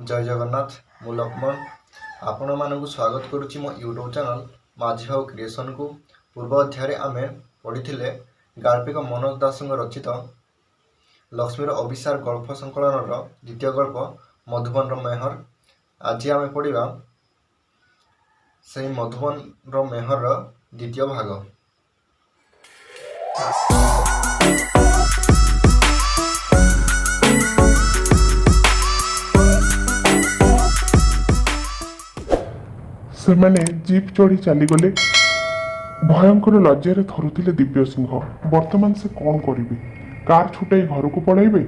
जय जगन्नाथ मु लक्ष्मण आपण मानक स्वागत करुच्ची मो यूट्यूब चैनल माझी भाव क्रिएशन को। पूर्व अध्याय आमे पढ़ी गाल्पिक मनोज दास रचित लक्ष्मीर अभिसार गल्प संकलन द्वितीय गल्प मधुबन मेहर। आज आमे पढ़ा से मधुबन मेहर द्वितीय भाग। से मैंने जीप चढ़ी चलीगले। भयंकर लज्जार थरुले दिव्य सिंह। वर्तमान से कौन करेंगे? कार छुटाई घर को पलैबे,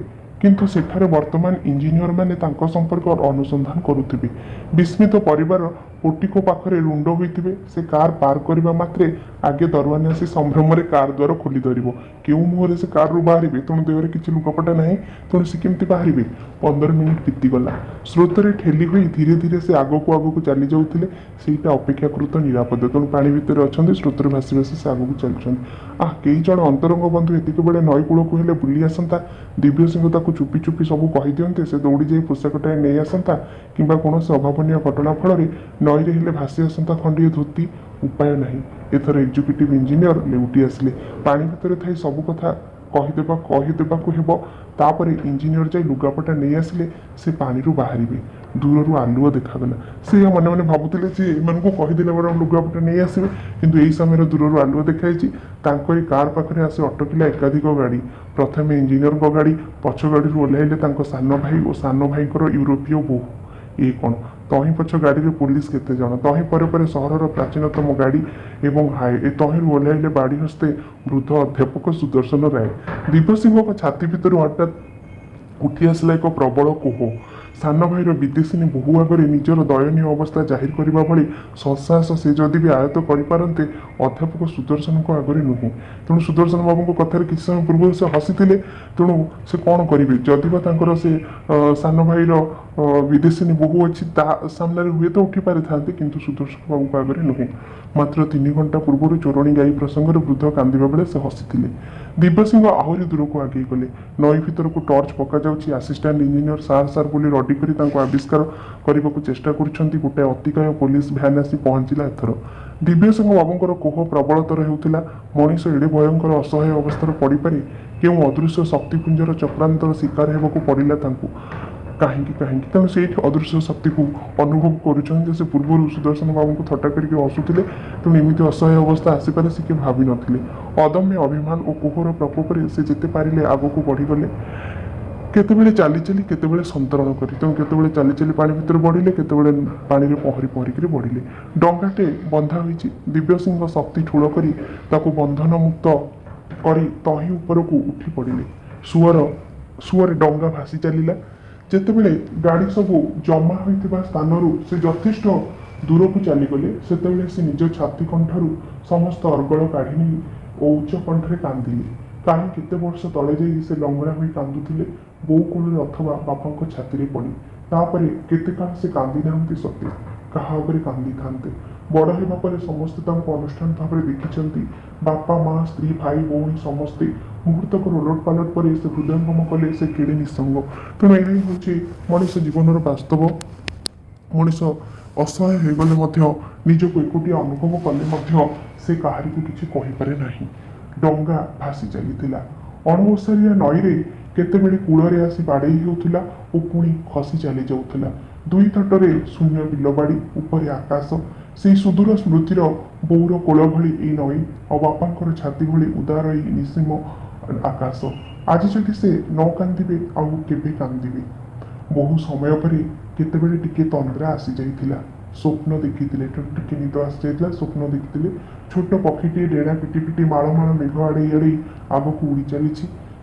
किंतु सेठारे वर्तमान इंजीनियर माने तांको संपर्क अनुसंधान करुथिबे। विस्मित परिवार पोटिको पाखरे रुंड होइथिबे। से कार पार करबा मात्रे आगे दरवानी आसी संभ्रम कार द्वार खोली धरिबो। केउ मुहरे से कार रु बाहरिबे, तेणु देहरे किछि लुगापटा नाही, तेणु से केमति बाहरिबे। 15 मिनिट बीतीगला। स्रोतरे ठेली होई धीरे धीरे से आगको चली जाउथिले। सेटा अपेक्षाकृत निरापद, तेणु पानी भितर अछन्ते। स्रोतरे भासी भासी से आगको चलछन्ते। केई जण अंतरंग बंधु एतिक बेले नई कूलको हेले बुली आसंता। दिव्य सिंह ताकू चुपी चुपी सब कहि दियन्ते। से दौड़ी जाई पोशाकटाए नै आसंता, किंबा कोनोसी अभावनीय घटना फल नईरे हेले भासी आसंता खंडिए धोती। उपाय नहीं। एथर एक्जिक्यूटिव इंजीनियर लेउटी आसिले। पानी भितर थाई सब कथा कहिदेबाकू हेबो। तापरे इंजीनियर जाई लुगापटा नहीं आसिले। से पानी रु बाहरिबे। दूररू आलुओ देखागला। से मन मन भाबुतिले जे एमानकू कहिदेले बरं लुगापटा नहीं आसिबे, किंतु एई समय दूररू आलुओ देखाइछि। तांकरी कार पाखरे आसी अटकिला एकाधिक गाड़ी। प्रथमे इंजीनियर को गाड़ी, पछ गाड़ी ओह्लाइले तांको सान भाई और सान भाईंकर यूरोपीय बोहू। ये कौन? तही पछ गाड़ी में पुलिस केते जण, तही पर सहर प्राचीनतम गाड़ी एवं हाय। तही ओह्लाइले बाड़ी हस्ते वृद्ध अध्यापक सुदर्शन राय। दिव्य सिंह छाती भितर हठात उठी आसला एक प्रबल कोह। सान भाईर विदेशिनी बहु आगे निजर दयनीय अवस्था जाहिर करने भली सत्साहस से जदि भी आयत्त करपारते अध्यापक सुदर्शन को आगे नुहे। तेणु सुदर्शन बाबू कथार किसी समय पूर्व से हसीले। तेणु से कौन करेंगे? जदिवा से सान भाईर विदेशिनी बहु अच्छी सामने हुए तो उठी पारि था, किंतु सुदर्शन बाबू को आगे नुहे। मात्र 3 घंटा पूर्व चोरणी गाई प्रसंग वृद्ध कांदा बेले से हसीले। दिव्य सिंह आहरी दूर को आगे गले। नई भितर को टर्च पका जाउछि। असिस्टेंट इंजीनियर सार सार बोली रडी करी तांको आविष्कार करने को चेष्टा करुछंती। गोटे अतिकाय पुलिस भ्यान आसी पहुंचला। एथर दिव्य सिंह बाबूंकर कोह प्रबलतर हेउथिला। मनीष एडे भयंकर असहाय अवस्था पड़ी पारे? केउ अदृश्य शक्तिपुंजर चक्रांतर शिकार हेबाकू पड़िला तांको। कहीं तेणु से अदृश्य शक्ति को अनुभव करुँच। से पूर्व सुदर्शन बाबू को थट्टा करके हसुले। तेणु एमती असहाय अवस्था आसीपे से किए भावी नथिले। अदम्य अभिमान और कोहर प्रकोप से जिते पारे आग को बढ़ीगले। केतेबेले चली चली केतेबेले संतरण करी, तेणु केतेबेले चली चली पानी भितर बढ़िले, केतेबेले पानी रे पहरी पहरिक बढ़िले। डंगाटे बंधा होइछि। दिव्य सिंह शक्ति ठूल करी ताकू बंधन मुक्त करी तही ऊपर को उठी पड़िले। सुअर डंगा भासी चलिला। जेतेबेले गाड़ी सब जमा होइतिबा स्थानरू से यथेष्ट दूर को चलीगले, सेतेबेले से निज छाती कंठरू समस्त अर्गल काढ़ी नहीं और उच्च कंठरे कांदिले। कहीं केते वर्ष तले जाई से लंगड़ा होई कांदुथिले। बो कोल अथवा बापा छाती रे पड़ी। तापरे केते काल से कांदी नाहंती सत्य, कहा उपरे कांदी थांते। बड़ हेबा परे समस्त तांको अनुष्ठान भाव देखिछंती। बापा माँ स्त्री भाई भौणी समस्ते मुहूर्तक ओलट पालट पर से हृदयंगम कले। से केड़े निसंग। तेणु यही हूँ मनीष जीवन वास्तव। मनीष असहाय होगले निजक एकुटिया अनुभव कले से कहारी को किसी कहीपे ना। डंगा भासी चली। अणओसारिया नईरे केतेबेले कूଳରେ आसी बाड़ेई होउथिला और पुणी खसी चली जाउथिला। दुई तटरे शून्य बिलबाड़ी उपरे आकाश। से सुदूर स्मृतिर बौर कोल भली ए नई और बापांकर छाती भली उदार ए निसीम आकाश। आज जदि से न कांदिबे आउ केबे कांदिबे? बहु समय पर केतेबेले टिके तंद्रा आसी जाइथिला। स्वप्न देखिथिले, टिके निद आसी जाइथिला। स्वप्न देखिथिले छोट पक्षीटी डेणा पिटी पिटी माळ माळ मेघ आड़े आड़े आगक उड़ी चली।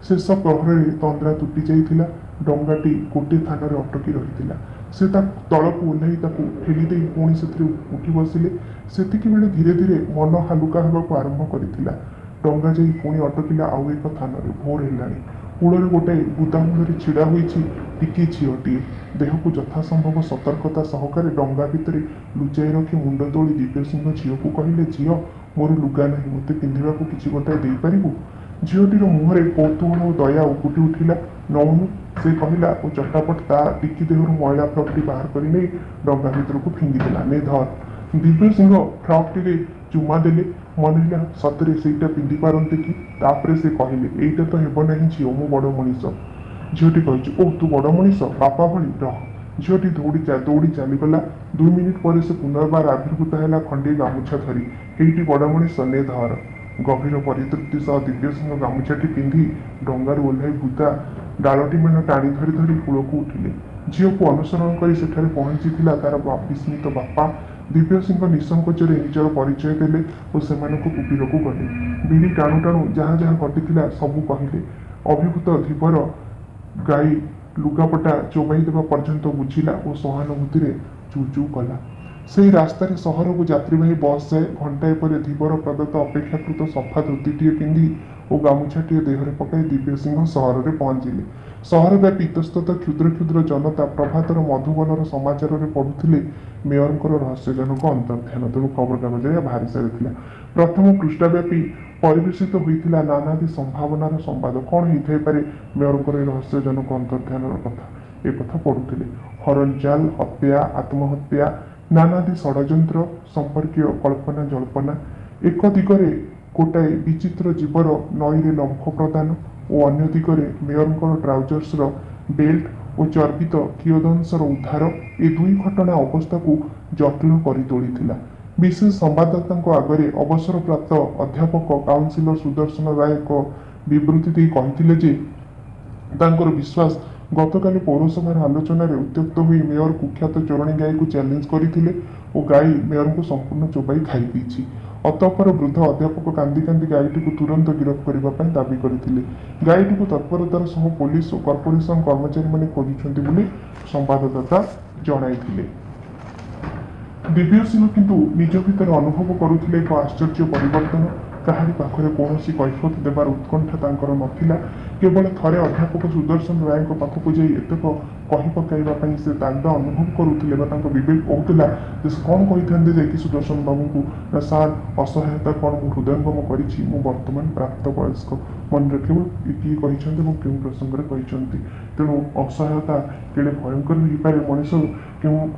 शेष प्रहर तंद्रा तुटी जाइथिला। डंगाटी गोटे थान अटकी रही। से तलक ओह्लाई ठेली दे पुणी से उठी बसिले। सेतिकी बेले धीरे धीरे मन हालुका होगा आरंभ करथिला। डंगा जाई पुणी अटकिला आउ एक थान। भोर हेलाणी। कूଳରେ गोटे बुदामुंडे छिड़ा होइछि टिके झीलटीए। देह को यथासंभव सतर्कता सहकारे डंगा भितर लुचाई रखी मुंड तोड़ी दिव्य सिंह झील को कहले, झील मोर लुगा नहीं, मते पिंधिबाकू किछि गोटाए देई पारिबु? झीलटीर मुहरे कौतूहल और दया उपुटी उठिला। ନଉନୁ ସେ କହିଲା ଓ ଚଟାପଟ ତା ଟିକି ଦେହରୁ ମଇଳା ଫ୍ରକ୍ଟି ବାହାର କରି ନେଇ ଡଙ୍ଗା ଭିତରକୁ ଫିଙ୍ଗିଦେଲା। ନେ ଧର। ଦିବ୍ୟସିଂହ ଫ୍ରକ୍ଟିରେ ଚୁମା ଦେଲେ। ମନେ ହେଲା ସତରେ ସେଇଟା ପିନ୍ଧି ପାରନ୍ତି କି? ତାପରେ ସେ କହିଲେ ଏଇଟା ତ ହେବ ନାହିଁ ଝିଅ, ମୁଁ ବଡ଼ ମଣିଷ। ଝିଅଟି କହିଛି ଓ ତୁ ବଡ଼ ମଣିଷ, ବାପା ଭଳି ରହ। ଝିଅଟି ଦୌଡ଼ି ଚାଲିଗଲା। 2 ମିନିଟ୍ ପରେ ସେ ପୁନର୍ବାର ଆବିର୍ଭୂତ ହେଲା ଖଣ୍ଡିଏ ଗାମୁଛା ଧରି। ଏଇଟି ବଡ଼ ମଣିଷ, ନେ ଧର। ଗଭୀର ପରିତୃପ୍ତି ସହ ଦିବ୍ୟସିଂହ ଗାମୁଛାଟି ପିନ୍ଧି ଡଙ୍ଗାରୁ ଓହ୍ଲାଇ ଭୂତା ଡାଳଟି ମାନ ଟାଣି ଧରି ଧରି କୂଳକୁ ଉଠିଲେ। ଝିଅକୁ ଅନୁସରଣ କରି ସେଠାରେ ପହଞ୍ଚିଥିଲା ତାର ବିସ୍ମିତ ବାପା। ଦିବ୍ୟସିଂହ ନିଃସଙ୍କୋଚରେ ନିଜର ପରିଚୟ ଦେଲେ ଓ ସେମାନଙ୍କୁ କୁଟୀରକୁ ଗଲେ। ବିଡ଼ି ଟାଣୁ ଟାଣୁ ଯାହା ଯାହା ଘଟିଥିଲା ସବୁ କହିଲେ। ଅଭିଭୂତ ଧୀବର ଗାଈ ଲୁଗାପଟା ଚୋବାଇ ଦେବା ପର୍ଯ୍ୟନ୍ତ ବୁଝିଲା ଓ ସହାନୁଭୂତିରେ ଚୁ ଚୁ କଲା। ସେହି ରାସ୍ତାରେ ସହରକୁ ଯାତ୍ରୀବାହୀ ବସ୍ ଯାଏ। ଘଣ୍ଟାଏ ପରେ ଧୀବର ପ୍ରଦତ୍ତ ଅପେକ୍ଷାକୃତ ସଫା ଧୋତିଟିଏ ପିନ୍ଧି ଓ ଗାମୁଛାଟିଏ ଦେହରେ ପକାଇ ଦିବ୍ୟସିଂହ ସହରରେ ପହଞ୍ଚିଲେ। ସହରବ୍ୟାପୀ ଇତସ୍ତତ କ୍ଷୁଦ୍ର କ୍ଷୁଦ୍ର ଜନତା ପ୍ରଭାତର ମଧୁବନର ସମାଚାରରେ ପଢ଼ୁଥିଲେ ମେୟରଙ୍କର ରହସ୍ୟଜନକ ଅନ୍ତର୍ଦ୍ଧାନ। ତେଣୁ ଖବରକାଗଜରେ ବାହାରି ସାରିଥିଲା। ପ୍ରଥମ ପୃଷ୍ଠାବ୍ୟାପୀ ପରିବେଷିତ ହୋଇଥିଲା ନାନାଦି ସମ୍ଭାବନାର ସମ୍ବାଦ। କ'ଣ ହେଇଥାଇପାରେ ମେୟରଙ୍କର ଏ ରହସ୍ୟଜନକ ଅନ୍ତର୍ଦ୍ଧାନର କଥା? ଏ କଥା ପଢ଼ୁଥିଲେ। ହରଣଚାଲ, ହତ୍ୟା, ଆତ୍ମହତ୍ୟା, ନାନାଦି ଷଡ଼ଯନ୍ତ୍ର ସମ୍ପର୍କୀୟ କଳ୍ପନା ଜଳ୍ପନା। ଏକ ଦିଗରେ ଗୋଟାଏ ବିଚିତ୍ର ଜୀବର ନଈରେ ଲମ୍ଫ ପ୍ରଦାନ ଓ ଅନ୍ୟ ଦିଗରେ ମେୟରଙ୍କର ଟ୍ରାଉଜର୍ସର ବେଲ୍ଟ ଓ ଚର୍ବିତ କିୟଦଂଶର ଉଦ୍ଧାର। ଏ ଦୁଇ ଘଟଣା ଅବସ୍ଥାକୁ ଜଟିଳ କରି ତୋଳିଥିଲା। ବିଶେଷ ସମ୍ବାଦଦାତାଙ୍କ ଆଗରେ ଅବସରପ୍ରାପ୍ତ ଅଧ୍ୟାପକ କାଉନ୍ସିଲର ସୁଦର୍ଶନ ରାୟ ଏକ ବିବୃତ୍ତି ଦେଇ କହିଥିଲେ ଯେ ତାଙ୍କର ବିଶ୍ୱାସ ଗତକାଲି ପୌରସଭାର ଆଲୋଚନାରେ ଉତ୍ତ୍ୟକ୍ତ ହୋଇ ମେୟର କୁଖ୍ୟାତ ଚୋରଣୀ ଗାଈକୁ ଚ୍ୟାଲେଞ୍ଜ କରିଥିଲେ ଓ ଗାଈ ମେୟରଙ୍କୁ ସମ୍ପୂର୍ଣ୍ଣ ଚୋବାଇ ଖାଇ ଦେଇଛି। ଅତଃପର ବୃଦ୍ଧ ଅଧ୍ୟାପକ କାନ୍ଦି କାନ୍ଦି ଗାଈଟିକୁ ତୁରନ୍ତ ଗିରଫ କରିବା ପାଇଁ ଦାବି କରିଥିଲେ। ଗାଈଟିକୁ ତତ୍ପରତାର ସହ ପୋଲିସ ଓ କର୍ପୋରେସନ କର୍ମଚାରୀମାନେ ଖୋଜୁଛନ୍ତି ବୋଲି ସମ୍ବାଦଦାତା ଜଣାଇଥିଲେ। ଦିବ୍ୟସିଂହ କିନ୍ତୁ ନିଜ ଭିତରେ ଅନୁଭବ କରୁଥିଲେ ଏକ ଆଶ୍ଚର୍ଯ୍ୟ ପରିବର୍ତ୍ତନ। କାହାରି ପାଖରେ କୌଣସି କୈଫିୟତ ଦେବାର ଉତ୍କଣ୍ଠା ତାଙ୍କର ନଥିଲା। କେବଳ ଥରେ ଅଧ୍ୟାପକ ସୁଦର୍ଶନ ରାୟଙ୍କ ପାଖକୁ ଯାଇ ଏତକ କହି ପକାଇବା ପାଇଁ ସେ ତାଗଦା ଅନୁଭବ କରୁଥିଲେ ବା ତାଙ୍କ ବିବେକ କହୁଥିଲା ଯେ ସେ କ'ଣ କହିଥାନ୍ତେ ଯାଇକି ସୁଦର୍ଶନ ବାବୁଙ୍କୁ, ନା ସାର୍ ଅସହାୟତା କ'ଣ ମୁଁ ହୃଦୟଙ୍ଗମ କରିଛି, ମୁଁ ବର୍ତ୍ତମାନ ପ୍ରାପ୍ତବୟସ୍କ। ମନେ ରଖିବ କିଏ କହିଛନ୍ତି ଏବଂ କେଉଁ ପ୍ରସଙ୍ଗରେ କହିଛନ୍ତି। ତେଣୁ ଅସହାୟତା କେଡ଼େ ଭୟଙ୍କର ହେଇପାରେ। ମଣିଷ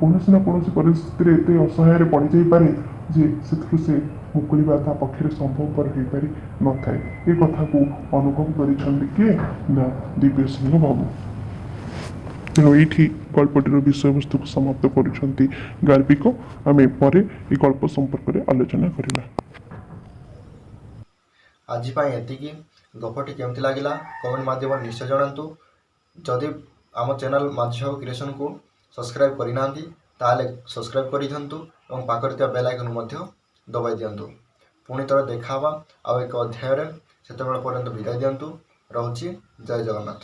କୌଣସି ନା କୌଣସି ପରିସ୍ଥିତିରେ ଏତେ ଅସହାୟରେ ପଡ଼ିଯାଇପାରେ ଯେ ସେଥିରୁ ସେ ମୁକୁଳିବା ତା ପକ୍ଷରେ ସମ୍ଭବପର ହୋଇପାରି ନଥାଏ। ଏ କଥାକୁ ଅନୁଭବ କରିଛନ୍ତି କିଏ? ନା ଦିବ୍ୟସିଂହ ବାବୁ। ତେଣୁ ଏଇଠି ଗଳ୍ପଟିର ବିଷୟବସ୍ତୁକୁ ସମାପ୍ତ କରୁଛନ୍ତି ଗାର୍ବିକ। ଆମେ ପରେ ଏ ଗଳ୍ପ ସମ୍ପର୍କରେ ଆଲୋଚନା କରିବା। ଆଜି ପାଇଁ ଏତିକି। ଗପଟି କେମିତି ଲାଗିଲା କମେଣ୍ଟ ମାଧ୍ୟମରେ ନିଶ୍ଚୟ ଜଣାନ୍ତୁ। ଯଦି ଆମ ଚ୍ୟାନେଲ ମାଝି ବାବୁ କ୍ରିଏସନକୁ ସବସ୍କ୍ରାଇବ୍ କରିନାହାନ୍ତି ତାହେଲେ ସବସ୍କ୍ରାଇବ୍ କରିଦିଅନ୍ତୁ ଏବଂ ପାଖରେ ଥିବା ବେଲ୍ ଆଇକନ୍ ମଧ୍ୟ ଦବାଇ ଦିଅନ୍ତୁ। ପୁଣି ଥରେ ଦେଖା ହେବା ଆଉ ଏକ ଅଧ୍ୟାୟରେ। ସେତେବେଳେ ପର୍ଯ୍ୟନ୍ତ ବିଦାୟ ଦିଅନ୍ତୁ। ରହୁଛି। ଜୟ ଜଗନ୍ନାଥ।